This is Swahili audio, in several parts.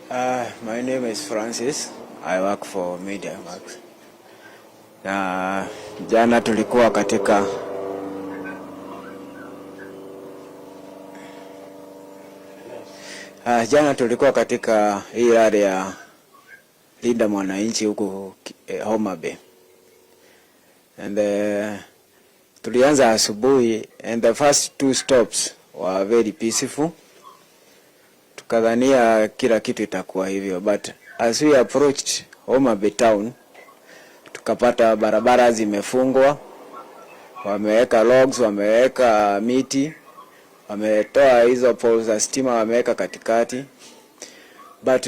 My name is Francis. I work for Media Max. Jana tulikuwa katika hii area ya Linda Mwananchi huku Homa Bay. And tulianza asubuhi and the first 2 stops were very peaceful. Tukadhania kila kitu itakuwa hivyo, but as we approached Homa Bay town tukapata barabara zimefungwa, wameweka logs, wameweka miti, wametoa hizo poles za stima wameweka katikati, but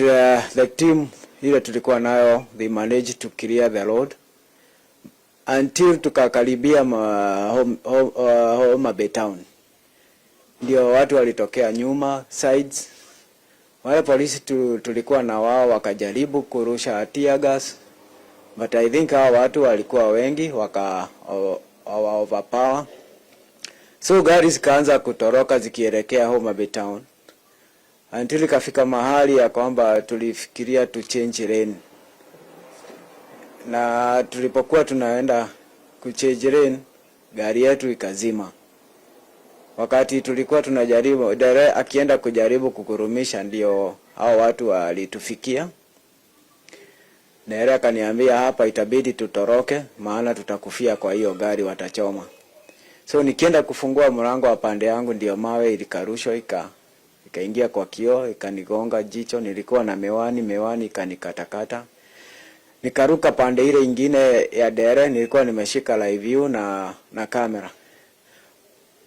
the team ile tulikuwa nayo, they managed to clear the road until tukakaribia Homa Bay town. Ndio watu walitokea nyuma sides. Wale polisi tulikuwa na wao wakajaribu kurusha tear gas, but I think hao watu walikuwa wengi overpower. So gari zikaanza kutoroka zikielekea Homa Bay town until ikafika mahali ya kwamba tulifikiria to change lane. Na tulipokuwa tunaenda kuchange lane, gari yetu ikazima. Wakati tulikuwa tunajaribu, dereva akienda kujaribu kukurumisha, ndio hao watu walitufikia. Dereva akaniambia hapa itabidi tutoroke maana tutakufia kwa hiyo gari, watachoma. So nikienda kufungua mlango wa pande yangu, ndio mawe ilikarushwa ikaingia kwa kioo, ikanigonga jicho. Nilikuwa na miwani ikanikatakata. Nikaruka pande ile ingine ya dereva, nilikuwa nimeshika live view na kamera.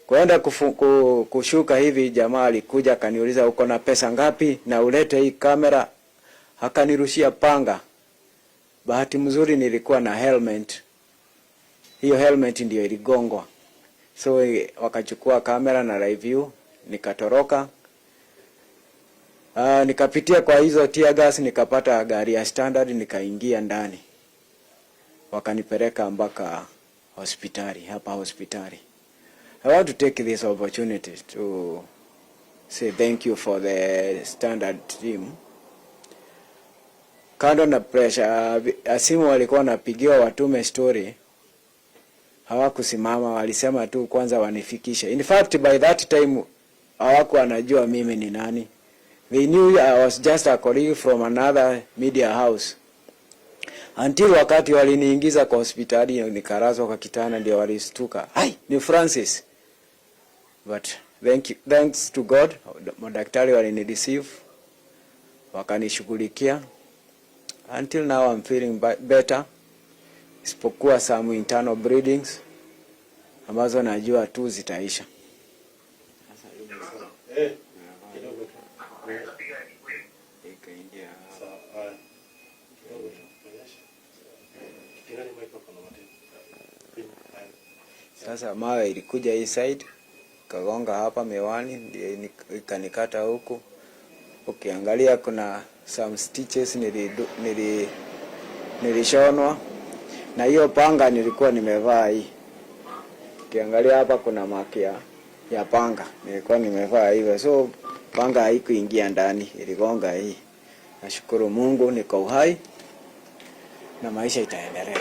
Kwenda kushuka hivi, jamaa alikuja akaniuliza uko na pesa ngapi na ulete hii kamera, akanirushia panga. Bahati mzuri nilikuwa na helmet. Hiyo helmet ndio iligongwa. So wakachukua kamera na live view, nikatoroka. Nikapitia kwa hizo tear gas, nikapata gari ya standard, nikaingia ndani. Wakanipeleka mpaka hospitali. I want to take this opportunity to say thank you for the standard team. Kando na pressure, asimu walikuwa wanapigiwa watume story, hawakusimama, walisema tu kwanza wanifikisha. In fact, by that time hawakuwa wanajua mimi ni nani. They knew I was just a colleague from another media house. Until wakati waliniingiza kwa hospitali, nikarazwa kwa kitanda, ndio walistuka. Hai, ni Francis. But thanks to God, madaktari walinireceive, wakanishughulikia. Until now I'm feeling better. Isipokuwa some internal bleedings ambazo najua tu zitaisha. Sasa mawe ilikuja hii side, kagonga hapa miwani, ndio ikanikata huku. Ukiangalia kuna some stitches nilishonwa, na hiyo panga nilikuwa nimevaa hii. Ukiangalia hapa kuna makia ya panga, nilikuwa nimevaa hivyo. So panga haikuingia ndani, iligonga hii. Nashukuru Mungu niko uhai na maisha itaendelea.